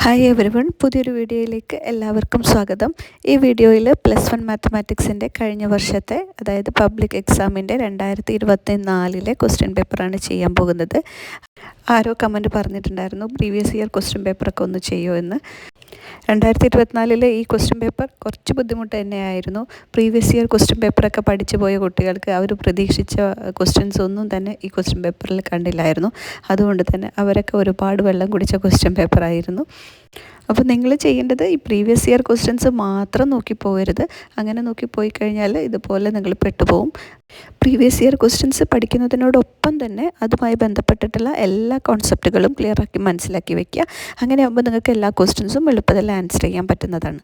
Hi everyone, പുതിയൊരു വീഡിയോയിലേക്ക് എല്ലാവർക്കും സ്വാഗതം. ഈ വീഡിയോയിൽ +1 മാത്തമാറ്റിക്സിൻ്റെ കഴിഞ്ഞ വർഷത്തെ, അതായത് പബ്ലിക് എക്സാമിൻ്റെ 2024 ക്വസ്റ്റ്യൻ പേപ്പറാണ് ചെയ്യാൻ പോകുന്നത്. ആരോ കമൻറ്റ് പറഞ്ഞിട്ടുണ്ടായിരുന്നു പ്രീവിയസ് ഇയർ ക്വസ്റ്റ്യൻ പേപ്പറൊക്കെ ഒന്ന് ചെയ്യുമോ എന്ന്. 2024 ഈ ക്വസ്റ്റ്യൻ പേപ്പർ കുറച്ച് ബുദ്ധിമുട്ട് തന്നെയായിരുന്നു. പ്രീവിയസ് ഇയർ ക്വസ്റ്റ്യൻ പേപ്പറൊക്കെ പഠിച്ചു പോയ കുട്ടികൾക്ക് അവർ പ്രതീക്ഷിച്ച ക്വസ്റ്റ്യൻസ് ഒന്നും തന്നെ ഈ ക്വസ്റ്റ്യൻ പേപ്പറിൽ കണ്ടില്ലായിരുന്നു. അതുകൊണ്ട് തന്നെ അവരൊക്കെ ഒരുപാട് വെള്ളം കുടിച്ച ക്വസ്റ്റ്യൻ പേപ്പറായിരുന്നു. അപ്പോൾ നിങ്ങൾ ചെയ്യേണ്ടത് ഈ പ്രീവിയസ് ഇയർ ക്വസ്റ്റ്യൻസ് മാത്രം നോക്കിപ്പോകരുത്. അങ്ങനെ നോക്കിപ്പോയി കഴിഞ്ഞാൽ ഇതുപോലെ നിങ്ങൾ പെട്ടുപോകും. പ്രീവിയസ് ഇയർ ക്വസ്റ്റ്യൻസ് പഠിക്കുന്നതിനോടൊപ്പം തന്നെ അതുമായി ബന്ധപ്പെട്ടിട്ടുള്ള എല്ലാ കോൺസെപ്റ്റുകളും ക്ലിയറാക്കി മനസ്സിലാക്കി വയ്ക്കുക. അങ്ങനെയാകുമ്പോൾ നിങ്ങൾക്ക് എല്ലാ ക്വസ്റ്റ്യൻസും എളുപ്പത്തിൽ ആൻസർ ചെയ്യാൻ പറ്റുന്നതാണ്.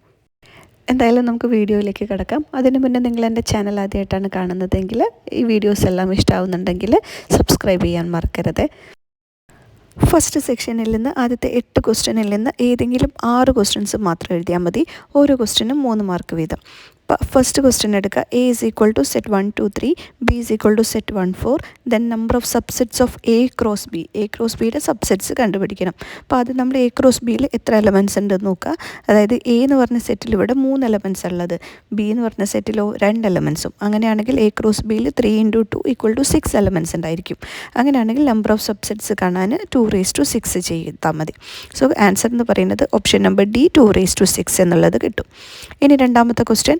എന്തായാലും നമുക്ക് വീഡിയോയിലേക്ക് കിടക്കാം. അതിന് മുന്നേ നിങ്ങൾ എൻ്റെ ചാനൽ ആദ്യമായിട്ടാണ് കാണുന്നതെങ്കിൽ ഈ വീഡിയോസ് എല്ലാം ഇഷ്ടമാവുന്നുണ്ടെങ്കിൽ സബ്സ്ക്രൈബ് ചെയ്യാൻ മറക്കരുത്. ഫസ്റ്റ് സെക്ഷനിൽ നിന്ന് ആദ്യത്തെ 8 ക്വസ്റ്റ്യനിൽ നിന്ന് ഏതെങ്കിലും 6 ക്വസ്റ്റ്യൻസ് മാത്രം എഴുതിയാൽ മതി. ഓരോ ക്വസ്റ്റ്യനും 3 മാർക്ക് വീതം. ഫസ്റ്റ് ക്വസ്റ്റ്യൻ എടുക്കുക. A is equal to set 1, 2, 3, B is equal to set 1, 4, then number of subsets of A cross B. A cross Bയുടെ സബ്സെറ്റ്സ് കണ്ടുപിടിക്കണം. അപ്പോൾ അത് നമ്മൾ A cross Bയിൽ എത്ര എലമെൻറ്റ്സ് ഉണ്ടെന്ന് നോക്കുക. അതായത് A എന്ന് പറഞ്ഞ സെറ്റിൽ ഇവിടെ 3 എലമെൻറ്റ്സ് ഉള്ളത്, B എന്ന് പറഞ്ഞ സെറ്റിലോ 2 എലമെൻറ്റ്സും. അങ്ങനെയാണെങ്കിൽ A cross Bയിൽ 3 × 2 = 6 എലമെൻറ്റ്സ് ഉണ്ടായിരിക്കും. അങ്ങനെയാണെങ്കിൽ നമ്പർ ഓഫ് സബ്സെറ്റ്സ് കാണാൻ 2�6 ചെയ്താൽ മതി. സോ ആൻസർ എന്ന് പറയുന്നത് ഓപ്ഷൻ നമ്പർ ഡി 2�6 എന്നുള്ളത് കിട്ടും. ഇനി രണ്ടാമത്തെ ക്വസ്റ്റ്യൻ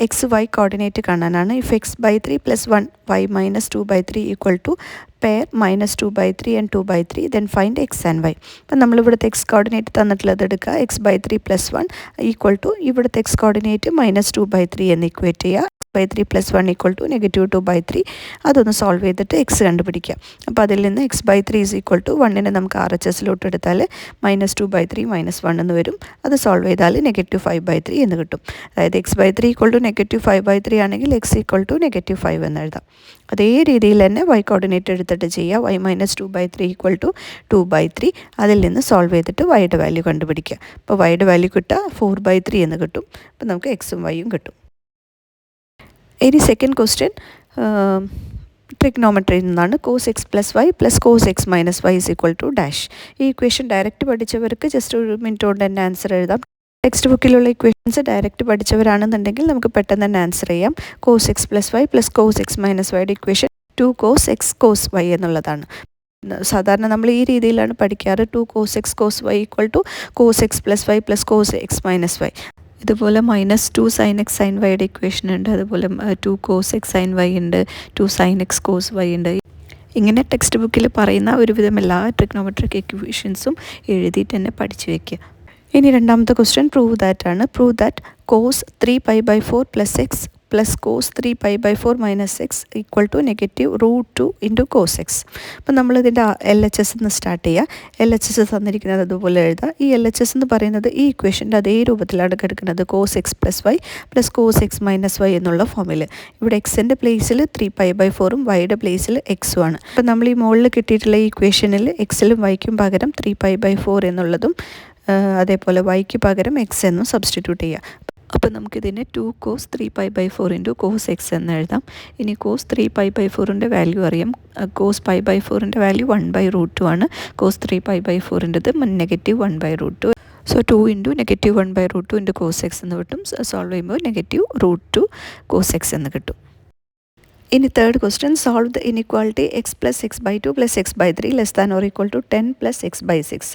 XY കോർഡിനേറ്റ് കാണാനാണ്. If x/3 + 1 y-2/3 = pair -2/3 and 2/3, then find x and y. അപ്പം നമ്മളിവിടുത്തെ x കോർഡിനേറ്റ് തന്നിട്ടുള്ളത് എടുക്കുക. x/3 + 1 = ഇവിടുത്തെ x കോർഡിനേറ്റ് -2/3 എന്ന് ഇക്വേറ്റ് ചെയ്യുക. x/3 + 1 = -2/3. അതൊന്ന് സോൾവ് ചെയ്തിട്ട് x കണ്ടുപിടിക്കുക. അപ്പോൾ അതിൽ നിന്ന് x/3 = 1നെ നമുക്ക് RHSലോട്ട് എടുത്താൽ -2/3 - 1 എന്ന് വരും. അത് സോൾവ് ചെയ്താൽ -5/3 എന്ന് കിട്ടും. അതായത് x/3 = -5/3 ആണെങ്കിൽ x = -5 എന്ന് എഴുതാം. അതേ രീതിയിൽ തന്നെ y കോർഡിനേറ്റ് എടുത്തിട്ട് ചെയ്യുക. y-2/3 = 2/3. അതിൽ നിന്ന് സോൾവ് ചെയ്തിട്ട് വൈയുടെ വാല്യൂ കണ്ടുപിടിക്കുക. അപ്പോൾ വൈയുടെ വാല്യൂ കിട്ടുക 4/3 എന്ന് കിട്ടും. അപ്പോൾ നമുക്ക് എക്സും വൈയും കിട്ടും. ഇനി സെക്കൻഡ് ക്വസ്റ്റ്യൻ ട്രിഗ്നോമെട്രിയിൽ നിന്നാണ്. cos x + y + cos x - y = ഈ ഇക്വേഷൻ ഡയറക്റ്റ് പഠിച്ചവർക്ക് ജസ്റ്റ് ഒരു മിനിറ്റ് കൊണ്ട് തന്നെ ആൻസർ എഴുതാം. ടെക്സ്റ്റ് ബുക്കിലുള്ള ഇക്വേഷൻസ് ഡയറക്റ്റ് പഠിച്ചവരാണെന്നുണ്ടെങ്കിൽ നമുക്ക് പെട്ടെന്ന് തന്നെ ആൻസർ ചെയ്യാം. cos x + y + cos x - yയുടെ equation 2 cos x cos y എന്നുള്ളതാണ്. സാധാരണ നമ്മൾ ഈ രീതിയിലാണ് പഠിക്കാറ്. 2 cos x cos y = cos x + y + cos x - y. ഇതുപോലെ -2 sin x sin y യുടെ ഇക്വേഷൻ ഉണ്ട്. അതുപോലെ 2 cos x sin y ഉണ്ട്, 2 sin x cos y ഉണ്ട്. ഇങ്ങനെ ടെക്സ്റ്റ് ബുക്കിൽ പറയുന്ന ഒരുവിധം എല്ലാ ട്രിഗ്നോമെട്രിക് ഇക്വേഷൻസും എഴുതിയിട്ട് തന്നെ പഠിച്ചു വയ്ക്കുക. ഇനി രണ്ടാമത്തെ ക്വസ്റ്റ്യൻ പ്രൂവ് ദാറ്റ് ആണ്. Prove that cos 3π/4 + x + cos 3π/4 - x = -√2 × cos x. അപ്പം നമ്മളിതിൻ്റെ LHS എന്ന് സ്റ്റാർട്ട് ചെയ്യുക. LHS തന്നിരിക്കുന്നത് അതുപോലെ എഴുതുക. ഈ LHS എന്ന് പറയുന്നത് ഈ ഇക്വേഷൻ്റെ അതേ രൂപത്തിലാണ് കിടക്കുന്നത്. cos x + y + cos x - y എന്നുള്ള ഫോമിൽ. ഇവിടെ എക്സിൻ്റെ പ്ലേസിൽ 3π/4ഉം വൈയുടെ പ്ലേസിൽ എക്സും ആണ്. അപ്പം നമ്മൾ ഈ മുകളിൽ കിട്ടിയിട്ടുള്ള ഈ ഇക്വേഷനിൽ എക്സിലും വൈക്കും പകരം 3π/4 എന്നുള്ളതും അതേപോലെ വൈക്ക് പകരം എക്സ് എന്നും സബ്സ്റ്റിറ്റ്യൂട്ട് ചെയ്യുക. അപ്പോൾ നമുക്കിതിനെ 2 cos 3π/4 × cos x എന്ന് എഴുതാം. ഇനി cos 3π/4ൻ്റെ വാല്യൂ അറിയാം. cos π/4ൻ്റെ വാല്യൂ 1/√2 ആണ്. cos 3π/4ൻ്റെത് -1/√2. സോ 2 × -1/√2 × cos x എന്ന് കിട്ടും. സോൾവ് ചെയ്യുമ്പോൾ -√2 cos x എന്ന് കിട്ടും. ഇനി third question solve the inequality x + x/2 + x/3 < > 10 + x/6.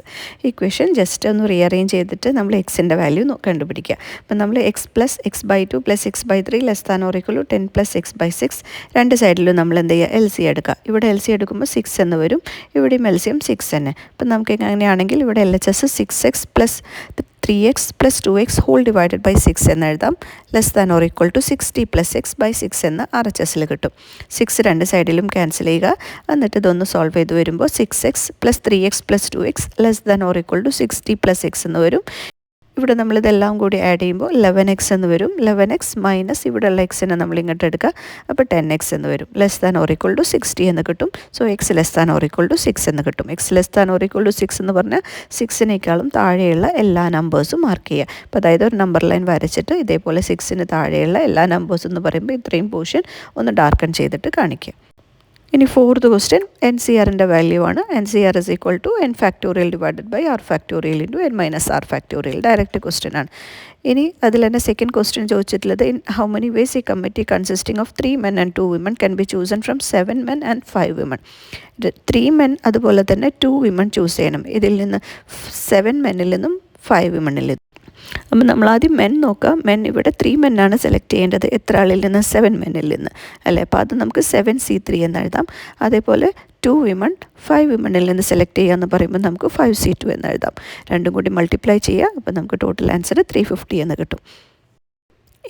Equation just ഒന്ന് റീഅറേഞ്ച് ചെയ്തിട്ട് നമ്മൾ എക്സിൻ്റെ വാല്യൂ കണ്ടുപിടിക്കുക. അപ്പം നമ്മൾ x + x/2 + x/3 < < 10 + x/6 രണ്ട് സൈഡിലും നമ്മൾ എന്ത് ചെയ്യുക, LCM എടുക്കുക. ഇവിടെ LCM എടുക്കുമ്പോൾ 6 എന്ന് വരും. ഇവിടെയും LCM 6 തന്നെ. അപ്പം നമുക്ക് എങ്ങനെയാണെങ്കിൽ ഇവിടെ LHS 6x + 3x + 2x / 6 എന്ന് എഴുതാം. < 60 + x/6 എന്ന് RHSൽ കിട്ടും. 6 രണ്ട് സൈഡിലും ക്യാൻസൽ ചെയ്യുക. എന്നിട്ട് ഇതൊന്ന് സോൾവ് ചെയ്ത് വരുമ്പോൾ 6x + 3x + 2x < 60 + x എന്ന് വരും. ഇവിടെ നമ്മളിതെല്ലാം കൂടി ആഡ് ചെയ്യുമ്പോൾ 11x എന്ന് വരും. 11x മൈനസ് ഇവിടെയുള്ള എക്സിനെ നമ്മൾ ഇങ്ങോട്ട് എടുക്കുക. അപ്പോൾ 10x എന്ന് വരും. < 60 എന്ന് കിട്ടും. സോ x < 6 എന്ന് കിട്ടും. x < 6 എന്ന് പറഞ്ഞാൽ 6നേക്കാളും താഴെയുള്ള എല്ലാ നമ്പേഴ്സും മാർക്ക് ചെയ്യുക. അപ്പോൾ അതായത് ഒരു നമ്പർ ലൈൻ വരച്ചിട്ട് ഇതേപോലെ 6ന് താഴെയുള്ള എല്ലാ നമ്പേഴ്സും എന്ന് പറയുമ്പോൾ ഇത്രയും പോർഷൻ ഒന്ന് ഡാർക്കൺ ചെയ്തിട്ട് കാണിക്കുക. ഇനി ഫോർത്ത് ക്വസ്റ്റ്യൻ എൻ സി ആറിൻ്റെ വാല്യൂ ആണ്. N C R is equal to N factorial divided by R factorial into N minus R factorial. Direct question ആണ്. ഇനി അതിൽ തന്നെ സെക്കൻഡ് ക്വസ്റ്റ്യൻ ചോദിച്ചിട്ടുള്ളത് in how many ways a committee consisting of 3 men and 2 women can be chosen from 7 men and 5 women. 3 men അതുപോലെ തന്നെ 2 women choose ചെയ്യണം. ഇതിൽ നിന്ന് 7 മെന്നിൽ നിന്നും 5 womenൽ നിന്നും. അപ്പം നമ്മൾ ആദ്യം മെൻ നോക്കാം. മെൻ ഇവിടെ 3 men ആണ് സെലക്ട് ചെയ്യേണ്ടത്. എത്ര ആളിൽ നിന്ന്? 7 മെന്നിൽ നിന്ന് അല്ലേ. അപ്പോൾ അത് നമുക്ക് 7C3 എന്ന് എഴുതാം. അതേപോലെ 2 women 5 womenൽ നിന്ന് സെലക്ട് ചെയ്യാമെന്ന് പറയുമ്പോൾ നമുക്ക് 5C2 എന്ന് എഴുതാം. രണ്ടും കൂടി മൾട്ടിപ്ലൈ ചെയ്യുക. അപ്പോൾ നമുക്ക് ടോട്ടൽ ആൻസർ 350 എന്ന് കിട്ടും.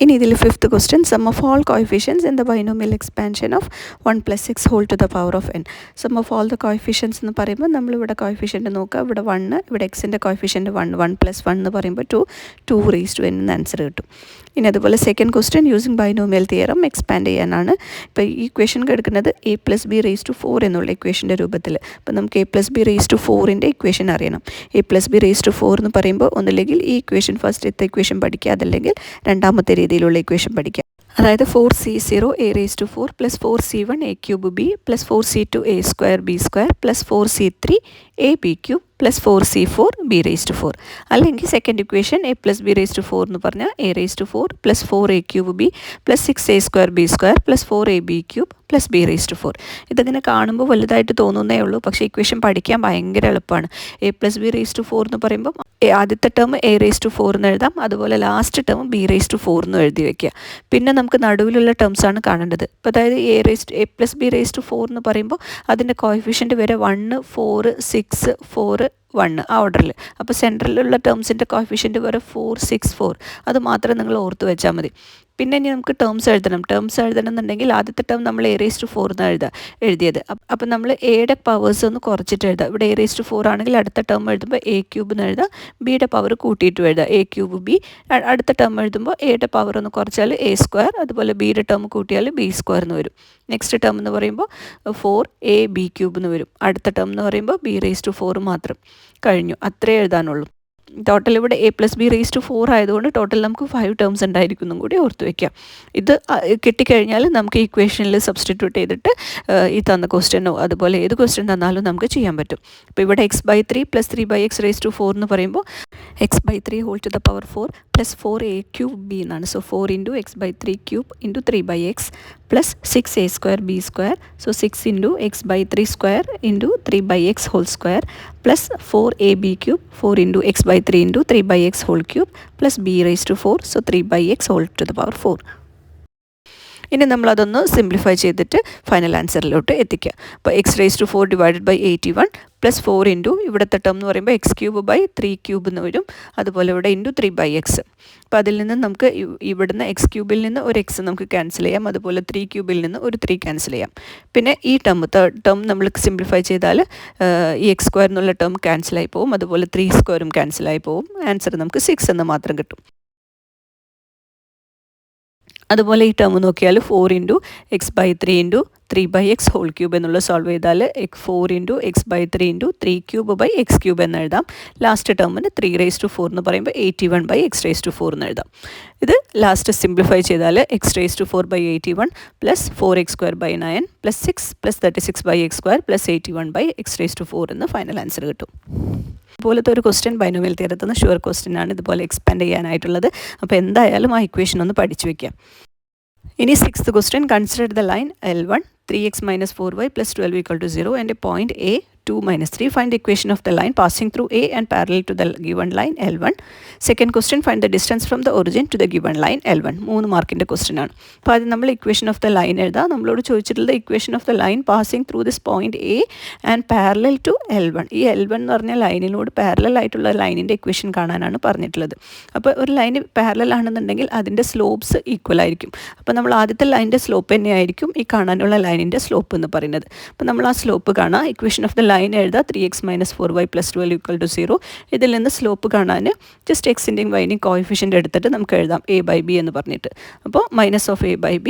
ഇനി ഇതിൽ fifth question sum of all coefficients in the binomial expansion of 1 + x whole to the power of n. Sum of all the coefficients എന്ന് പറയുമ്പോൾ നമ്മളിവിടെ കോയിഫിഷ്യൻ്റ് നോക്കുക. ഇവിടെ 1, ഇവിടെ എക്സിൻ്റെ കോയിഫിഷ്യൻ്റ് 1, 1 + 1 എന്ന് പറയുമ്പോൾ 2 2 എന്ന് ആൻസർ കിട്ടും. ഇനി അതുപോലെ second question using binomial theorem expand ചെയ്യാനാണ്. ഇപ്പോൾ ഈ ഇക്വേഷൻ കിടക്കുന്നത് a + b⁴ എന്നുള്ള ഇക്വേഷൻ്റെ രൂപത്തിൽ. അപ്പോൾ നമുക്ക് a + b⁴ ഇക്വേഷൻ അറിയണം. a + b⁴ എന്ന് പറയുമ്പോൾ ഒന്നില്ലെങ്കിൽ ഈ ഇക്വേഷൻ ഫസ്റ്റത്തെ ഇക്വേഷൻ പഠിക്കുക, അതല്ലെങ്കിൽ രണ്ടാമത്തെ രീതിയിലുള്ള ഇക്വേഷൻ പഠിക്കുക. അതായത് 4c0 a⁴ + 4c1 a³ b + 4c2 a² b² + 4c3 ab³ + 4c4 b⁴. അല്ലെങ്കിൽ സെക്കൻഡ് ഇക്വേഷൻ a + b⁴ എന്ന് പറഞ്ഞാൽ a⁴ + 4a³ b + 6a² b² + 4ab³ + b⁴. ഇതിങ്ങനെ കാണുമ്പോൾ വലുതായിട്ട് തോന്നുന്നേ ഉള്ളൂ, പക്ഷേ ഇക്വേഷൻ പഠിക്കാൻ ഭയങ്കര എളുപ്പമാണ്. a + b⁴ എന്ന് പറയുമ്പോൾ ആദ്യത്തെ ടേം a⁴ എന്ന് എഴുതാം, അതുപോലെ ലാസ്റ്റ് ടേം b⁴ എന്ന് എഴുതി വയ്ക്കുക. പിന്നെ നമുക്ക് നടുവിലുള്ള ടേംസാണ് കാണേണ്ടത്. അപ്പോൾ അതായത് a + b⁴ എന്ന് പറയുമ്പോൾ അതിൻ്റെ കോയിഫിഷ്യൻ്റ് വരെ 1 4 6 4 1 ആ ഓർഡറിൽ. അപ്പോൾ സെൻട്രലിലുള്ള ടേംസിൻ്റെ കോയിഫിഷ്യൻ്റ് വരെ 4 6 4 അത് മാത്രം നിങ്ങൾ ഓർത്ത് വെച്ചാൽ മതി. പിന്നെ ഇനി നമുക്ക് ടേംസ് എഴുതണം എന്നുണ്ടെങ്കിൽ ആദ്യത്തെ ടേം നമ്മൾ a⁴ എന്ന് എഴുതിയത്. അപ്പം നമ്മൾ എയുടെ പവേഴ്സ് ഒന്ന് കുറച്ചിട്ട് എഴുതാം. ഇവിടെ a⁴ ആണെങ്കിൽ അടുത്ത ടേം എഴുതുമ്പോൾ a³ എന്ന് എഴുതാം, ബിയുടെ പവർ കൂട്ടിയിട്ട് എഴുതാം a³ b. അടുത്ത ടേം എഴുതുമ്പോൾ എയുടെ പവർ ഒന്ന് കുറച്ചാൽ a², അതുപോലെ ബിയുടെ ടേം കൂട്ടിയാൽ b² എന്ന് വരും. നെക്സ്റ്റ് ടേം എന്ന് പറയുമ്പോൾ 4ab³ എന്ന് വരും. അടുത്ത ടേം എന്ന് പറയുമ്പോൾ b⁴ മാത്രം. കഴിഞ്ഞു. അത്രേ എഴുതാനുള്ളൂ. ടോട്ടൽ ഇവിടെ a + b⁴ ആയതുകൊണ്ട് ടോട്ടൽ നമുക്ക് 5 ടേംസ് ഉണ്ടായിരിക്കും കൂടി ഓർത്ത് വയ്ക്കാം. ഇത് കിട്ടിക്കഴിഞ്ഞാൽ നമുക്ക് ഈ ഇക്വേഷനിൽ സബ്സ്റ്റിറ്റ്യൂട്ട് ചെയ്തിട്ട് ഈ തന്ന ക്വസ്റ്റ്യനോ അതുപോലെ ഏത് ക്വസ്റ്റ്യൻ തന്നാലും നമുക്ക് ചെയ്യാൻ പറ്റും. ഇപ്പോൾ ഇവിടെ x/3 + 3/x⁴ എന്ന് പറയുമ്പോൾ x/3 whole to the power 4 + 4a³ എന്നാണ്. So 4 × x/3³ × 3/x + 6a² b². So 6 × x/3² × 3/x whole square + 4ab³ 4 × x/3 × 3/x whole cube + b⁴. So 3/x whole to the power 4. ഇനി നമ്മളതൊന്ന് സിംപ്ലിഫൈ ചെയ്തിട്ട് final ആൻസറിലോട്ട് എത്തിക്കുക. അപ്പോൾ x⁴ divided by 81 + 4 × ഇവിടുത്തെ term എന്ന് പറയുമ്പോൾ x³ / 3³ എന്ന് വരും. അതുപോലെ ഇവിടെ × 3/x. അപ്പോൾ അതിൽ നിന്ന് നമുക്ക് ഇവിടുന്ന് x³ നിന്ന് ഒരു x നമുക്ക് ക്യാൻസൽ ചെയ്യാം, അതുപോലെ 3³ നിന്ന് ഒരു 3 ക്യാൻസൽ ചെയ്യാം. പിന്നെ ഈ തേർഡ് ടേം നമ്മൾ സിംപ്ലിഫൈ ചെയ്താൽ ഈ x² എന്നുള്ള ടേം ക്യാൻസലായി പോകും, അതുപോലെ 3² ക്യാൻസലായി പോകും. ആൻസർ നമുക്ക് 6 എന്ന് മാത്രം കിട്ടും. അതുപോലെ ഈ ടേം നോക്കിയാൽ 4 × x/3 × 3/x ഹോൾ ക്യൂബ് എന്നുള്ള സോൾവ് ചെയ്താൽ 4 × x/3 × 3³ എന്ന് എഴുതാം. ലാസ്റ്റ് ടേമിന് 3⁴ എന്ന് പറയുമ്പോൾ 81/x⁴ എന്ന് എഴുതാം. ഇത് ലാസ്റ്റ് സിംപ്ലിഫൈ ചെയ്താൽ x⁴/81 + 4x²/9 + 6 + 36/x² + 81/x⁴ എന്ന് ഫൈനൽ ആൻസർ കിട്ടും. ഇതുപോലത്തെ ഒരു ക്വസ്റ്റ്യൻ ബൈനോമിയൽ തിയറത്തിൽ നിന്ന് ഷുവർ ക്വസ്റ്റ്യൻ ആണ് ഇതുപോലെ എക്സ്പാൻഡ് ചെയ്യാനായിട്ടുള്ളത്. അപ്പോൾ എന്തായാലും ആ ഇക്വേഷൻ ഒന്ന് പഠിച്ചു വയ്ക്കാം. ഇനി sixth question consider the line L1 3x - 4y + 12 = 0 and a point A 2 - 3. Find the equation of the line passing through A and parallel to the given line L1. Second question, find the distance from the origin to the given line L1. 3 മാർക്കിൻ്റെ question ആണ്. അപ്പോൾ അത് നമ്മൾ equation of the line എഴുതാം. നമ്മളോട് ചോദിച്ചിട്ടുള്ളത് equation of the line passing through this point A and parallel to L1. ഈ L1 എന്ന് പറഞ്ഞ ലൈനിനോട് പാരലൽ ആയിട്ടുള്ള ലൈനിൻ്റെ ഇക്വേഷൻ കാണാനാണ് പറഞ്ഞിട്ടുള്ളത്. അപ്പോൾ ഒരു ലൈന് പാരലൽ ആണെന്നുണ്ടെങ്കിൽ അതിൻ്റെ സ്ലോപ്സ് ഈക്വൽ ആയിരിക്കും. അപ്പോൾ നമ്മൾ ആദ്യത്തെ ലൈനിൻ്റെ സ്ലോപ്പ് തന്നെയായിരിക്കും ഈ കാണാനുള്ള ലൈനിൻ്റെ സ്ലോപ്പ് എന്ന് പറയുന്നത്. അപ്പോൾ നമ്മൾ ആ സ്ലോപ്പ് കാണാം. ഇക്വേഷൻ ഓഫ് ദ ലൈൻ എഴുതാം 3x - 4y + 12 = 0. ഇതിൽ നിന്ന് സ്ലോപ്പ് കാണാൻ ജസ്റ്റ് എക്സിൻ്റെയും വൈൻ്റെയും കോയിഫിഷ്യൻ്റ് എടുത്തിട്ട് നമുക്ക് എഴുതാം a/b എന്ന് പറഞ്ഞിട്ട്. അപ്പോൾ -(a/b)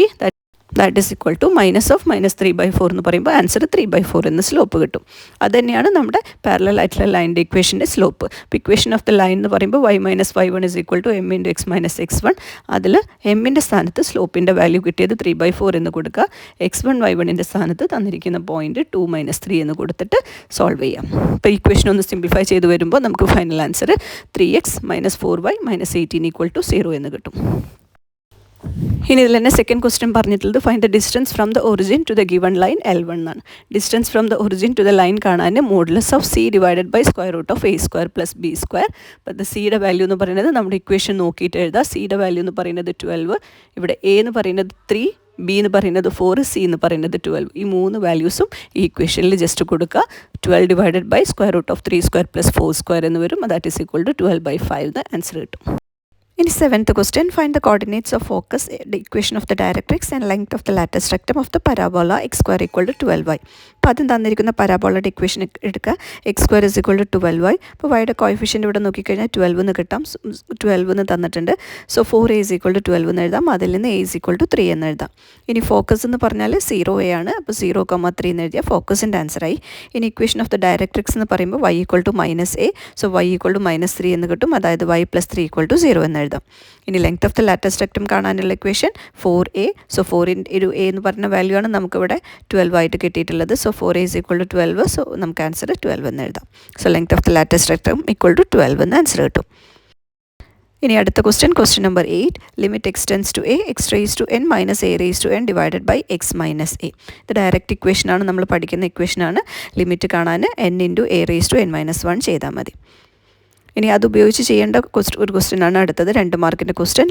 that is equal to -3/4 എന്ന് പറയുമ്പോൾ ആൻസർ 3/4 എന്ന് സ്ലോപ്പ് കിട്ടും. അത് തന്നെയാണ് നമ്മുടെ പാരലൽ ആയിട്ടുള്ള ലൈനിൻ്റെ ഇക്വേഷൻ്റെ സ്ലോപ്പ്. ഇപ്പോൾ ഇക്വേഷൻ ഓഫ് ദ ലൈൻ എന്ന് പറയുമ്പോൾ y - y1 = m × x - x1. അതിൽ എമ്മിൻ്റെ സ്ഥാനത്ത് സ്ലോപ്പിൻ്റെ വാല്യൂ കിട്ടിയത് 3/4 എന്ന് കൊടുക്കുക. x1 y1ൻ്റെ സ്ഥാനത്ത് തന്നിരിക്കുന്ന പോയിൻറ്റ് 2 - 3 എന്ന് കൊടുത്തിട്ട് സോൾവ് ചെയ്യാം. ഇപ്പോൾ ഇക്വേഷൻ ഒന്ന് സിംപ്ലിഫൈ ചെയ്ത് വരുമ്പോൾ നമുക്ക് ഫൈനൽ ആൻസർ 3x - 4y - 18 = 0 എന്ന് കിട്ടും. ഇനി ഇതിൽ തന്നെ സെക്കൻഡ് ക്വസ്റ്റ്യൻ പറഞ്ഞിട്ടുള്ളത് find the distance from the origin to the given line L1 എന്നാണ്. Distance from the origin to the line കാണാൻ modulus of c / (√a² + b²). അപ്പോൾ ദ സിയുടെ വാല്യൂ എന്ന് പറയുന്നത് നമ്മുടെ ഇക്വേഷൻ നോക്കിയിട്ട് എഴുതാം. സിയുടെ വാല്യൂ എന്ന് പറയുന്നത് 12, ഇവിടെ a എന്ന് പറയുന്നത് 3, ബി എന്ന് പറയുന്നത് 4, സി എന്ന് പറയുന്നത് 12. ഈ 3 വാല്യൂസും ഈ ഇക്വേഷനിൽ ജസ്റ്റ് കൊടുക്കുക. 12 / (3² + 4² എന്ന് വരും. ദാറ്റ് ഈസ് ഈക്വൽ ടു 12/5 എന്ന് ആൻസർ കിട്ടും. ഇനി seventh question find the coordinates of focus, the equation of the directrix and length of the latus rectum of the parabola x² = 12y. അപ്പോൾ ആദ്യം തന്നിരിക്കുന്ന പരാബോളയുടെ ഇക്വേഷൻ എടുക്കുക. x² = 12y. അപ്പോൾ വൈയുടെ coefficient ഇവിടെ നോക്കിക്കഴിഞ്ഞാൽ 12 എന്ന് കിട്ടാം. 12 എന്ന് തന്നിട്ടുണ്ട്. സോ 4a = 12 എന്ന് എഴുതാം. അതിൽ നിന്ന് a = 3 എന്ന് എഴുതാം. ഇനി ഫോക്കസ് എന്ന് പറഞ്ഞാൽ 0a ആണ്. അപ്പോൾ 0,3 എന്ന് എഴുതിയാൽ ഫോക്കസിൻ്റെ ആൻസറായി. ഇനി ഇക്വേഷൻ ഓഫ് ദ ഡയറക്ട്രിക്സ് എന്ന് പറയുമ്പോൾ y = -a. സോ y = -3 എന്ന് കിട്ടും. അതായത് y + 3 = 0 എന്ന് എഴുതാം. ഇനി length of the latus rectum കാണാനുള്ള ഇക്വേഷൻ 4a. സോ 4 × a എന്ന് പറഞ്ഞ വാല്യൂ ആണ് നമുക്കിവിടെ 12 ആയിട്ട് കിട്ടിയിട്ടുള്ളത്. So 4a = 12. സോ നമുക്ക് ആൻസർ 12 എന്ന് എഴുതാം. So length of the latus rectum = 12 എന്ന് ആൻസർ കിട്ടും. ഇനി അടുത്ത question number 8. Limit x tends to a x⁻n - a⁻n divided by x - a. ഇത് ഡയറക്റ്റ് ഇക്വേഷനാണ്, നമ്മൾ പഠിക്കുന്ന ഇക്വേഷനാണ്. ലിമിറ്റ് കാണാൻ n × a⁻n - 1 ചെയ്താൽ മതി. ഇനി അത് ഉപയോഗിച്ച് ചെയ്യേണ്ട ഒരു ക്വസ്റ്റ്യനാണ് അടുത്തത്, 2 മാർക്കിൻ്റെ question.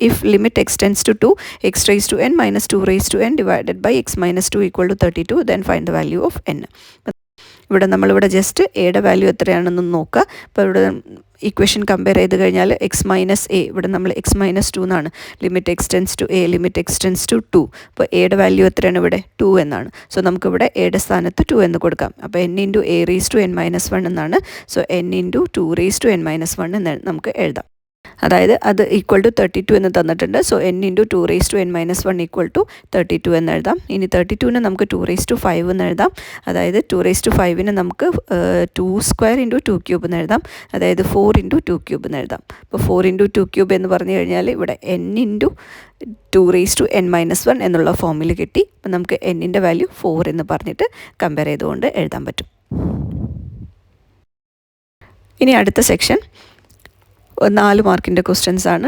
If limit x tends to 2 x⁻n - 2n divided by x - 2 = 32 then find the value of n. ഇവിടെ നമ്മളിവിടെ ജസ്റ്റ് എയുടെ വാല്യൂ എത്രയാണെന്ന് നോക്കുക. അപ്പോൾ ഇവിടെ ഇക്വേഷൻ കമ്പയർ ചെയ്ത് കഴിഞ്ഞാൽ x - a, ഇവിടെ നമ്മൾ x - 2 എന്നാണ്. Limit x tends to a, limit x tends to 2. അപ്പോൾ എയുടെ വാല്യൂ എത്രയാണ് ഇവിടെ 2 എന്നാണ്. സോ നമുക്കിവിടെ എയുടെ സ്ഥാനത്ത് 2 എന്ന് കൊടുക്കാം. അപ്പോൾ n × a⁻n - 1 എന്നാണ്. സോ n × 2⁻n - 1 എന്ന് നമുക്ക് എഴുതാം. അതായത് അത് ഈക്വൽ ടു 32 എന്ന് തന്നിട്ടുണ്ട്. സോ n × 2⁻n - 1 = 32 എന്ന് എഴുതാം. ഇനി 32നെ നമുക്ക് 2⁵ എന്ന് എഴുതാം. അതായത് 2⁵ നമുക്ക് 2² × 2³ എന്ന് എഴുതാം. അതായത് 4 × 2³ എന്ന് എഴുതാം. അപ്പോൾ 4 × 2³ എന്ന് പറഞ്ഞു കഴിഞ്ഞാൽ ഇവിടെ n × 2⁻n - 1 എന്നുള്ള ഫോമിൽ കിട്ടി. അപ്പോൾ നമുക്ക് n-ൻ്റെ വാല്യൂ 4 എന്ന് പറഞ്ഞിട്ട് കമ്പയർ ചെയ്തുകൊണ്ട് എഴുതാൻ പറ്റും. ഇനി അടുത്ത സെക്ഷൻ 4 മാർക്കിൻ്റെ ക്വസ്റ്റ്യൻസ് ആണ്.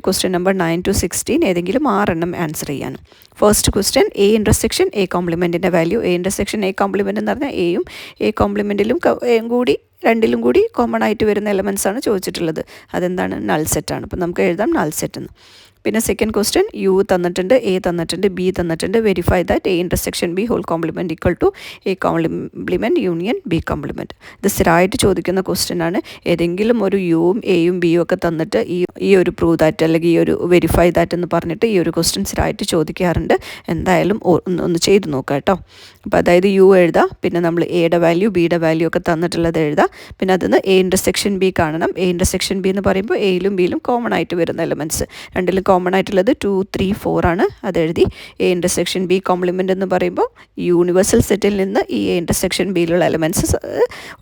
ക്വസ്റ്റ്യൻ നമ്പർ 9 to 16 ഏതെങ്കിലും 6 എണ്ണം ആൻസർ ചെയ്യാനും. ഫസ്റ്റ് ക്വസ്റ്റ്യൻ a⁻a കോംപ്ലിമെൻറ്റിൻ്റെ വാല്യൂ. a⁻a കോംപ്ലിമെൻ്റ് എന്ന് പറഞ്ഞാൽ എയും a കോംപ്ലിമെൻറ്റിലും കൂടി രണ്ടിലും കൂടി കോമൺ ആയിട്ട് വരുന്ന എലമെൻറ്റ്സ് ആണ് ചോദിച്ചിട്ടുള്ളത്. അതെന്താണ്? നൾ സെറ്റാണ്. അപ്പോൾ നമുക്ക് എഴുതാം നൾ സെറ്റ് എന്ന്. പിന്നെ സെക്കൻഡ് ക്വസ്റ്റ്യൻ യു തന്നിട്ടുണ്ട്, എ തന്നിട്ടുണ്ട്, ബി തന്നിട്ടുണ്ട്. Verify that a⁻b whole complement = a complement union b complement. ഇത് സ്ഥിരമായിട്ട് ചോദിക്കുന്ന ക്വസ്റ്റ്യൻ ആണ്. ഏതെങ്കിലും ഒരു യുവും എയും ബിയും ഒക്കെ തന്നിട്ട് ഈ ഒരു പ്രൂവ് ദാറ്റ് അല്ലെങ്കിൽ ഈ ഒരു വെരിഫൈ ദാറ്റ് എന്ന് പറഞ്ഞിട്ട് ഈ ഒരു ക്വസ്റ്റ്യൻ സ്ഥിരമായിട്ട് ചോദിക്കാറുണ്ട്. എന്തായാലും ഒന്ന് ചെയ്ത് നോക്കാം കേട്ടോ. അപ്പോൾ അതായത് യു എഴുതാം, പിന്നെ നമ്മൾ എയുടെ വാല്യൂ ബിയുടെ വാല്യൂ ഒക്കെ തന്നിട്ടുള്ളത് എഴുതാം. പിന്നെ അതിന് a⁻b കാണണം. a⁻b എന്ന് പറയുമ്പോൾ എയിലും ബിയിലും കോമൺ ആയിട്ട് വരുന്ന എലമെൻറ്റ്സ്, രണ്ടിലും കോമൺ ആയിട്ടുള്ളത് 2, 3, 4 ആണ്. അതെഴുതി. a⁻b കോംപ്ലിമെൻ്റ് എന്ന് പറയുമ്പോൾ യൂണിവേഴ്സൽ സെറ്റിൽ നിന്ന് ഈ a⁻bയിലുള്ള എലമെൻറ്റ്സ്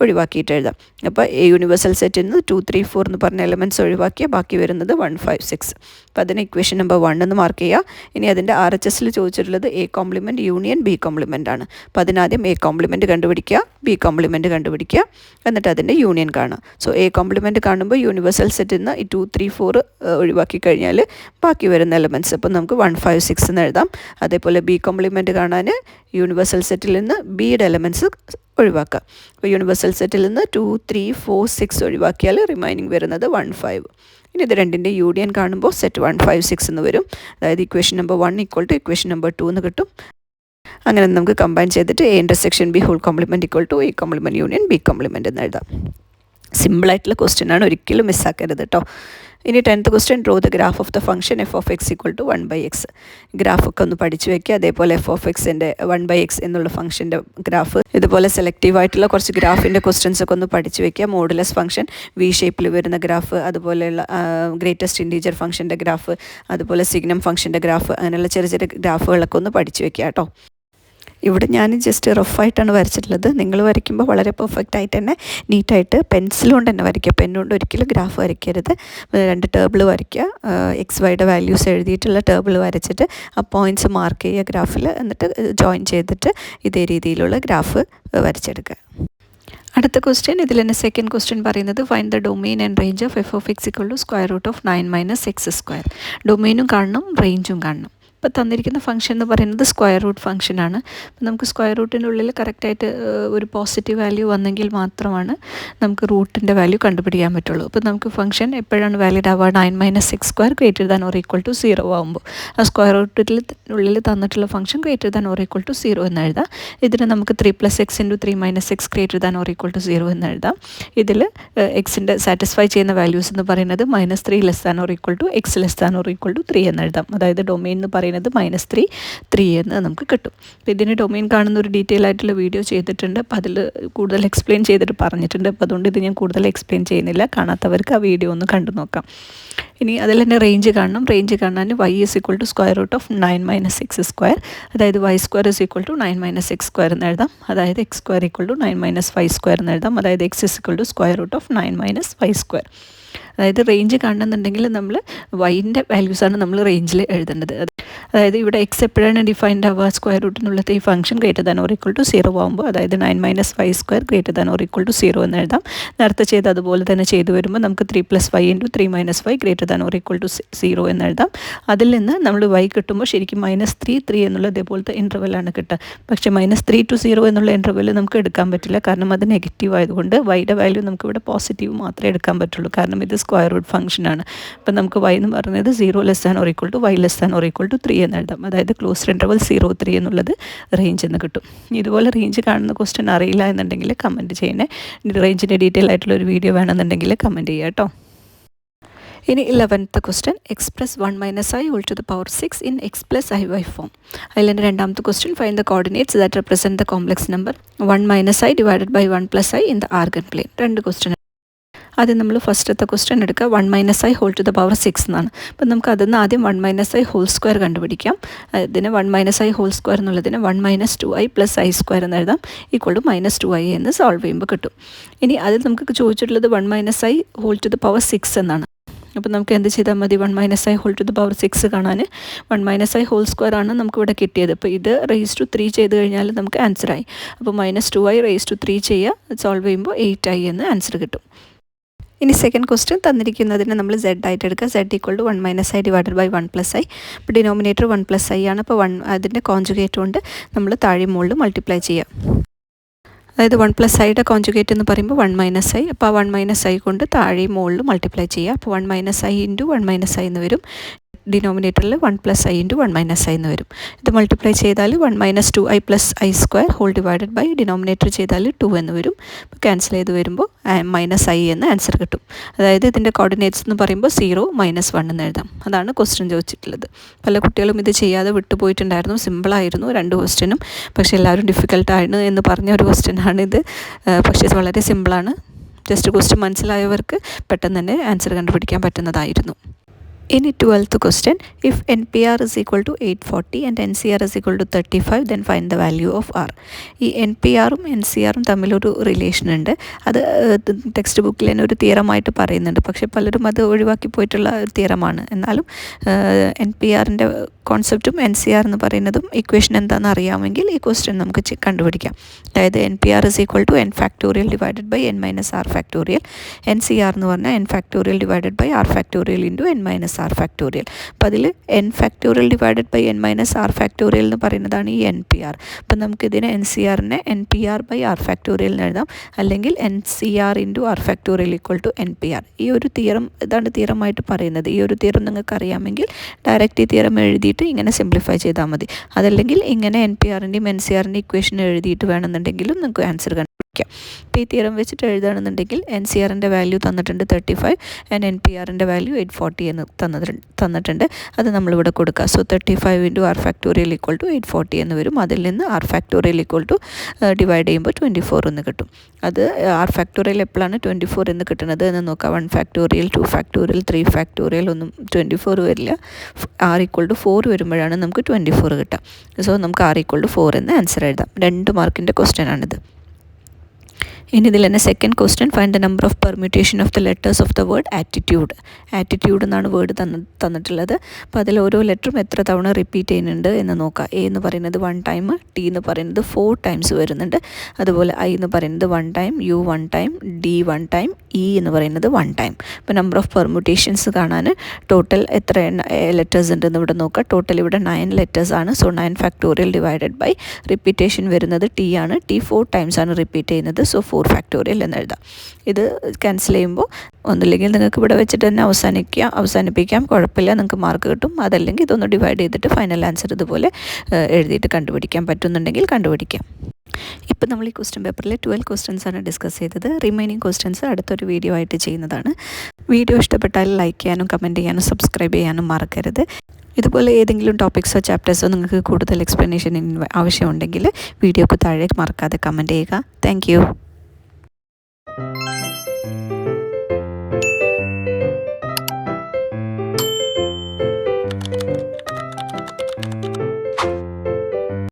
ഒഴിവാക്കിയിട്ട് എഴുതാം. അപ്പോൾ യൂണിവേഴ്സൽ സെറ്റിൽ നിന്ന് 2, 3, 4 എന്ന് പറഞ്ഞ എലമെൻറ്റ്സ് ഒഴിവാക്കിയാൽ ബാക്കി വരുന്നത് 1, 5, 6. അപ്പോൾ അതിന് ഇക്വേഷൻ നമ്പർ 1 എന്ന് മാർക്ക് ചെയ്യുക. ഇനി അതിൻ്റെ RHSൽ ചോദിച്ചിട്ടുള്ളത് a complement union b compliment ആണ്. അപ്പോൾ അതിനാദ്യം a കോംപ്ലിമെൻറ്റ് കണ്ടുപിടിക്കുക, b കോംപ്ലിമെൻറ്റ് കണ്ടുപിടിക്കുക, എന്നിട്ട് അതിൻ്റെ യൂണിയൻ കാണുക. സോ a കോംപ്ലിമെൻറ്റ് കാണുമ്പോൾ യൂണിവേഴ്സൽ സെറ്റിൽ നിന്ന് ഈ 2, 3, 4 ഒഴിവാക്കി കഴിഞ്ഞാൽ ബാക്കി വരുന്ന എലമെൻറ്റ്സ് അപ്പോൾ നമുക്ക് 1, 5, 6 എന്ന് എഴുതാം. അതേപോലെ ബി കോംപ്ലിമെൻറ്റ് കാണാൻ യൂണിവേഴ്സൽ സെറ്റിൽ നിന്ന് ബിയുടെ എലമെൻറ്റ്സ് ഒഴിവാക്കുക. അപ്പോൾ യൂണിവേഴ്സൽ സെറ്റിൽ നിന്ന് 2, 3, 4, 6 ഒഴിവാക്കിയാൽ റിമൈനിങ് വരുന്നത് 1, 5. ഇനി ഇത് രണ്ടിൻ്റെ യൂണിയൻ കാണുമ്പോൾ സെറ്റ് 1, 5, 6 എന്ന് വരും. അതായത് ഇക്വേഷൻ നമ്പർ 1 = ഇക്വേഷൻ നമ്പർ 2 എന്ന് കിട്ടും. അങ്ങനെ നമുക്ക് കമ്പൈൻ ചെയ്തിട്ട് a⁻b whole complement = a complement union b complement എന്ന് എഴുതാം. സിമ്പിളായിട്ടുള്ള ക്വസ്റ്റ്യൻ ആണ്, ഒരിക്കലും മിസ്സാക്കരുത് കേട്ടോ. ഇനി 10th question draw the graph of the function f of x equal to 1/x. ഗ്രാഫൊക്കെ ഒന്ന് പഠിച്ചു വെക്കുക. അതേപോലെ എഫ് ഓഫ് എക്സിൻ്റെ 1/x എന്നുള്ള ഫംഗ്ഷൻ്റെ ഗ്രാഫ്, ഇതുപോലെ സെലക്റ്റീവായിട്ടുള്ള കുറച്ച് ഗ്രാഫിൻ്റെ ക്വസ്റ്റ്യൻസ് ഒക്കെ ഒന്ന് പഠിച്ചു വെക്കുക. മോഡുലസ് ഫംഗ്ഷൻ, വി ഷേപ്പിൽ വരുന്ന ഗ്രാഫ്, അതുപോലെയുള്ള ഗ്രേറ്റസ്റ്റ് ഇൻറ്റീജർ ഫംഗ്ഷൻ്റെ ഗ്രാഫ്, അതുപോലെ സിഗ്നം ഫംഗ്ഷൻ്റെ ഗ്രാഫ്, അങ്ങനെയുള്ള ചെറിയ ചെറിയ ഗ്രാഫുകളൊക്കെ ഒന്ന് പഠിച്ചു വെക്കുക കേട്ടോ. ഇവിടെ ഞാൻ ജസ്റ്റ് റഫായിട്ടാണ് വരച്ചിട്ടുള്ളത്. നിങ്ങൾ വരയ്ക്കുമ്പോൾ വളരെ പെർഫെക്റ്റ് ആയിട്ട് തന്നെ നീറ്റായിട്ട് പെൻസിൽ കൊണ്ട് തന്നെ വരയ്ക്കുക. പെന്നുകൊണ്ട് ഒരിക്കലും ഗ്രാഫ് വരയ്ക്കരുത്. 2 ടേബിൾ വരയ്ക്കുക. എക്സ് വൈയുടെ വാല്യൂസ് എഴുതിയിട്ടുള്ള ടേബിൾ വരച്ചിട്ട് ആ പോയിൻറ്റ്സ് മാർക്ക് ചെയ്യുക ഗ്രാഫിൽ. എന്നിട്ട് ജോയിൻ ചെയ്തിട്ട് ഇതേ രീതിയിലുള്ള ഗ്രാഫ് വരച്ചെടുക്കുക. അടുത്ത ക്വസ്റ്റ്യൻ ഇതിൽ തന്നെ സെക്കൻഡ് ക്വസ്റ്റ്യൻ പറയുന്നത് find the domain and range of f of x equal to square root of 9 - x². ഡൊമെയിനും കാണണം, റേഞ്ചും കാണണം. ഇപ്പോൾ തന്നിരിക്കുന്ന ഫംഗ്ഷൻ എന്ന് പറയുന്നത് സ്ക്വയർ റൂട്ട് ഫംഗ്ഷനാണ്. അപ്പോൾ നമുക്ക് സ്ക്വയർ റൂട്ടിൻ്റെ ഉള്ളിൽ കറക്റ്റായിട്ട് ഒരു പോസിറ്റീവ് വാല്യൂ വന്നെങ്കിൽ മാത്രമാണ് നമുക്ക് റൂട്ടിൻ്റെ വാല്യൂ കണ്ടുപിടിക്കാൻ പറ്റുള്ളൂ. അപ്പോൾ നമുക്ക് ഫംഗ്ഷൻ എപ്പോഴാണ് വാലിഡ് ആവുക? 9 - x² greater than or equal to 0 ആകുമ്പോൾ ആ സ്ക്വയർ റൂട്ടിൽ ഉള്ളിൽ തന്നിട്ടുള്ള function greater than or equal to 0 എന്ന് എഴുതാം. ഇതിന് നമുക്ക് 3 + x × 3 - x greater than or equal to 0 എന്ന് എഴുതാം. ഇതിൽ എക്സിൻ്റെ സാറ്റിസ്ഫൈ ചെയ്യുന്ന വാല്യൂസ് എന്ന് പറയുന്നത് -3 less than or equal to x less than or equal to 3 എന്ന് എഴുതാം. അതായത് ഡൊമെയിൻ എന്ന് പറയുന്നത് -3 എന്ന് നമുക്ക് കിട്ടും. അപ്പോൾ ഇതിന് ഡൊമെയിൻ കാണുന്ന ഒരു ഡീറ്റെയിൽ ആയിട്ടുള്ള വീഡിയോ ചെയ്തിട്ടുണ്ട്. അപ്പോൾ അതിൽ കൂടുതൽ എക്സ്പ്ലെയിൻ ചെയ്തിട്ട് പറഞ്ഞിട്ടുണ്ട്. അപ്പോൾ അതുകൊണ്ട് ഇത് ഞാൻ കൂടുതൽ എക്സ്പ്ലെയിൻ ചെയ്യുന്നില്ല. കാണാത്തവർക്ക് ആ വീഡിയോ ഒന്ന് കണ്ടു നോക്കാം. ഇനി അതിൽ തന്നെ റേഞ്ച് കാണണം. റേഞ്ച് കാണാൻ y = square root of 9 - x², അതായത് y² = 9 - x² എന്ന് എഴുതാം. അതായത് x² = 9 - y² എന്ന് എഴുതാം. അതായത് x = square root of 9 - y². അതായത് റേഞ്ച് കാണണമെന്നുണ്ടെങ്കിൽ നമ്മൾ വൈൻ്റെ വാല്യൂസാണ് നമ്മൾ റേഞ്ചിൽ എഴുതേണ്ടത്. അതായത് ഇവിടെ എക്സ് എപ്പോഴാണ് ഡിഫൈൻഡ് ആവുക? സ്ക്വയർ റൂട്ടിനുള്ളത് ഈ function greater than or equal to 0 ആകുമ്പോൾ, അതായത് 9 - y² greater than or equal to 0 എന്ന് എഴുതാം. നേരത്തെ ചെയ്ത് അതുപോലെ തന്നെ ചെയ്തു വരുമ്പോൾ നമുക്ക് 3 + y × 3 - y greater than or equal to 0 എന്ന് എഴുതാം. അതിൽ നിന്ന് നമ്മൾ y കിട്ടുമ്പോൾ ശരിക്കും -3 എന്നുള്ള ഇതേപോലത്തെ ഇൻ്റർവെല്ലാണ് കിട്ടുക. പക്ഷേ -3 to 0 എന്നുള്ള ഇൻ്റർവെൽ നമുക്ക് എടുക്കാൻ പറ്റില്ല. കാരണം അത് നെഗറ്റീവ് ആയതുകൊണ്ട് വൈയുടെ വാല്യൂ നമുക്ക് ഇവിടെ പോസിറ്റീവ് മാത്രമേ എടുക്കാൻ പറ്റുള്ളൂ. കാരണം ഇത് സ്ക്വയർ റൂട്ട് ഫംഗ്ഷനാണ്. അപ്പം നമുക്ക് y എന്ന് പറയുന്നത് 0 less than or equal to y less than or equal to 3 എന്ന് എഴുതാം. അതായത് ക്ലോസ്ഡ് ഇൻ്റർവൽ 0, 3 എന്നുള്ളത് റേഞ്ച് എന്ന് കിട്ടും. ഇതുപോലെ റേഞ്ച് കാണുന്ന ക്വസ്റ്റ്യൻ അറിയില്ല എന്നുണ്ടെങ്കിൽ കമൻറ്റ് ചെയ്യണേ. റേഞ്ചിൻ്റെ ഡീറ്റെയിൽ ആയിട്ടുള്ള ഒരു വീഡിയോ വേണമെന്നുണ്ടെങ്കിൽ കമൻറ്റ് ചെയ്യുക കേട്ടോ. ഇനി 11th question express 1 - i whole to the power 6 in x + i form. അതിൽ തന്നെ രണ്ടാമത്തെ question find the coordinates that represent the complex number 1 - i divided by 1 + i in the Argand plane. 2 question. ആദ്യം നമ്മൾ ഫസ്റ്റത്തെ question എടുക്കുക. 1 - i whole to the power 6 എന്നാണ്. അപ്പം നമുക്ക് അതിന്ന് ആദ്യം 1 - i ഹോൾ സ്ക്വയർ കണ്ടുപിടിക്കാം. ഇതിന് 1 - i ഹോൾ സ്ക്വയർ എന്നുള്ളതിന് 1 - 2i + i² എന്ന് എഴുതാം. = -2i എന്ന് സോൾവ് ചെയ്യുമ്പോൾ കിട്ടും. ഇനി അതിൽ നമുക്ക് ചോദിച്ചിട്ടുള്ളത് 1 - i whole to the power 6 എന്നാണ്. അപ്പോൾ നമുക്ക് എന്ത് ചെയ്താൽ മതി? 1 - i whole to the power 6 കാണാൻ 1 - i ഹോൾ സ്ക്വയർ ആണ് നമുക്കിവിടെ കിട്ടിയത്. അപ്പോൾ ഇത് റേസ് ടു 3 ചെയ്ത് കഴിഞ്ഞാൽ നമുക്ക് ആൻസറായി. അപ്പോൾ -2i റേസ് ടു 3 ചെയ്യുക, സോൾവ് ചെയ്യുമ്പോൾ 8i എന്ന് ആൻസർ കിട്ടും. ഇനി സെക്കൻഡ് ക്വസ്റ്റ്യൻ തന്നിരിക്കുന്നതിന് നമ്മൾ z ആയിട്ട് എടുക്കുക. z = 1 - i divided by 1 + i. ഇപ്പോൾ ഡിനോമിനേറ്റർ 1 + i ആണ്. അപ്പോൾ അതിൻ്റെ കോൺജുഗേറ്റ് കൊണ്ട് നമ്മൾ താഴെ മുകളിൽ മൾട്ടിപ്ലൈ ചെയ്യുക. അതായത് 1 + iയുടെ കോൺജുഗേറ്റ് എന്ന് പറയുമ്പോൾ 1 - i. അപ്പോൾ ആ 1 - i കൊണ്ട് താഴെ മുകളിൽ മൾട്ടിപ്ലൈ ചെയ്യുക. അപ്പോൾ 1 - i × 1 - i എന്ന് വരും. ഡിനോമിനേറ്ററിൽ 1 + i × 1 - i എന്ന് വരും. ഇത് മൾട്ടിപ്ലൈ ചെയ്താൽ 1 - 2i + i² whole divided by denominator ചെയ്താൽ 2 എന്ന് വരും. അപ്പോൾ ക്യാൻസൽ ചെയ്ത് വരുമ്പോൾ -i എന്ന് ആൻസർ കിട്ടും. അതായത് ഇതിൻ്റെ കോർഡിനേറ്റ്സ് എന്ന് പറയുമ്പോൾ 0 - 1 എന്ന് എഴുതാം. അതാണ് ക്വസ്റ്റ്യൻ ചോദിച്ചിട്ടുള്ളത്. പല കുട്ടികളും ഇത് ചെയ്യാതെ വിട്ടുപോയിട്ടുണ്ടായിരുന്നു. സിമ്പിളായിരുന്നു 2 ക്വസ്റ്റ്യനും. പക്ഷേ എല്ലാവരും ഡിഫിക്കൽട്ടാണ് എന്ന് പറഞ്ഞ ഒരു ക്വസ്റ്റ്യനാണിത്. പക്ഷേ ഇത് വളരെ സിമ്പിളാണ്. ജസ്റ്റ് ക്വസ്റ്റ്യൻ മനസ്സിലായവർക്ക് പെട്ടെന്ന് തന്നെ ആൻസർ കണ്ടുപിടിക്കാൻ പറ്റുന്നതായിരുന്നു. ഇനി 12th question if NPR is equal to 840 and NCR is equal to 35 then find the value of R. ഈ NPRും NCRും തമ്മിലൊരു റിലേഷൻ ഉണ്ട്. അത് ടെക്സ്റ്റ് ബുക്കിൽ തന്നെ ഒരു തിയറമായിട്ട് പറയുന്നുണ്ട്. പക്ഷേ പലരും അത് ഒഴിവാക്കി പോയിട്ടുള്ള തിയറമാണ്. എന്നാലും NPRൻ്റെ കോൺസെപ്റ്റും NCR എന്ന് പറയുന്നതും ഇക്വേഷൻ എന്താണെന്ന് അറിയാമെങ്കിൽ ഈ ക്വസ്റ്റ്യൻ നമുക്ക് കണ്ടുപിടിക്കാം. അതായത് NPR is equal to n factorial divided by n minus r factorial. NCR എന്ന് പറഞ്ഞാൽ n factorial divided by r factorial into n minus r factorial. അപ്പോൾ അതിൽ n factorial divided by n minus r factorial എന്ന് പറയുന്നതാണ് ഈ NPR. അപ്പം നമുക്കിതിനെ NCRനെ NPR by r factorial എന്ന് എഴുതാം. അല്ലെങ്കിൽ NCR into r factorial equal to NPR. ഈ ഒരു തിയറം ഇതാണ് തിയറമായിട്ട് പറയുന്നത്. ഈ ഒരു തിയറം നിങ്ങൾക്ക് അറിയാമെങ്കിൽ ഡയറക്റ്റ് ഈ തിയറം എഴുതിയിട്ട് ഇങ്ങനെ സിംപ്ലിഫൈ ചെയ്താൽ മതി. അതല്ലെങ്കിൽ ഇങ്ങനെ NPRൻ്റെയും NCRൻ്റെയും ഇക്വേഷൻ എഴുതിയിട്ട് വേണമെന്നുണ്ടെങ്കിലും നിങ്ങൾക്ക് ആൻസർ വയ്ക്കുക. ഇപ്പോൾ ഈ തിയറം വെച്ചിട്ട് എഴുതുകയാണെന്നുണ്ടെങ്കിൽ NCRൻ്റെ വാല്യൂ തന്നിട്ടുണ്ട് 35 ആൻഡ് NPRൻ്റെ വാല്യൂ 840 എന്ന് തന്നിട്ടുണ്ട്. അത് നമ്മളിവിടെ കൊടുക്കുക. So 35 into R factorial equal to 840 എന്ന് വരും. അതിൽ നിന്ന് R factorial equal to divide ചെയ്യുമ്പോൾ 24 എന്ന് കിട്ടും. അത് R ഫാക്ടോറിയൽ എപ്പോഴാണ് 24 എന്ന് കിട്ടുന്നത് എന്ന് നോക്കാം. 1 ഫാക്ടോറിയൽ 2 ഫാക്ടോറിയൽ 3 ഫാക്ടോറിയൽ ഒന്നും 24 വരില്ല. R ഈക്വൽ ടു 4 വരുമ്പോഴാണ് നമുക്ക് 24 കിട്ടുക. സോ നമുക്ക് R ഈക്വൽ ടു 4 എന്ന് ആൻസർ എഴുതാം. 2 മാർക്കിൻ്റെ ക്വസ്റ്റ്യൻ ആണിത്. ഇനി ഇതിൽ തന്നെ second question, find the number of permutation of the letters of the word attitude. Attitude എന്നാണ് വേർഡ് തന്നിട്ടുള്ളത്. അപ്പോൾ അതിൽ ഓരോ ലെറ്ററും എത്ര തവണ റിപ്പീറ്റ് ചെയ്യുന്നുണ്ട് എന്ന് നോക്കാം. A എന്ന് പറയുന്നത് 1 ടൈം, T എന്ന് പറയുന്നത് 4 ടൈംസ് വരുന്നുണ്ട്. അതുപോലെ I എന്ന് പറയുന്നത് 1 time, U 1 time, D 1 time, E എന്ന് പറയുന്നത് 1 ടൈം. ഇപ്പോൾ നമ്പർ ഓഫ് പെർമ്യൂട്ടേഷൻസ് കാണാൻ ടോട്ടൽ എത്ര ലെറ്റേഴ്സ് ഉണ്ടെന്ന് ഇവിടെ നോക്കാം. ടോട്ടൽ ഇവിടെ 9 ലെറ്റേഴ്സ് ആണ്. So 9 factorial divided by repetition വരുന്നത് T ആണ്. T 4 ടൈംസ് ആണ് റിപ്പീറ്റ് ചെയ്യുന്നത്. സോ 4 ഫാക്ടോറിയൽ എന്ന് എഴുതാം. ഇത് ക്യാൻസൽ ചെയ്യുമ്പോൾ ഒന്നില്ലെങ്കിൽ നിങ്ങൾക്ക് ഇവിടെ വെച്ചിട്ട് തന്നെ അവസാനിപ്പിക്കാം, കുഴപ്പമില്ല, നിങ്ങൾക്ക് മാർക്ക് കിട്ടും. അതല്ലെങ്കിൽ ഇതൊന്ന് ഡിവൈഡ് ചെയ്തിട്ട് ഫൈനൽ ആൻസർ ഇതുപോലെ എഴുതിയിട്ട് കണ്ടുപിടിക്കാൻ പറ്റുന്നുണ്ടെങ്കിൽ കണ്ടുപിടിക്കാം. ഇപ്പോൾ നമ്മൾ ഈ ക്വസ്റ്റ്യൻ പേപ്പറിൽ 12 ക്വസ്റ്റ്യൻസ് ആണ് ഡിസ്കസ് ചെയ്തത്. റിമൈനിങ് ക്വസ്റ്റ്യൻസ് അടുത്തൊരു വീഡിയോ ആയിട്ട് ചെയ്യുന്നതാണ്. വീഡിയോ ഇഷ്ടപ്പെട്ടാൽ ലൈക്ക് ചെയ്യാനും കമൻറ്റ് ചെയ്യാനും സബ്സ്ക്രൈബ് ചെയ്യാനും മറക്കരുത്. ഇതുപോലെ ഏതെങ്കിലും ടോപ്പിക്സോ ചാപ്റ്റേഴ്സോ നിങ്ങൾക്ക് കൂടുതൽ എക്സ്പ്ലനേഷൻ ആവശ്യമുണ്ടെങ്കിൽ വീഡിയോക്ക് താഴെ മറക്കാതെ കമൻറ്റ് ചെയ്യുക. Thank you.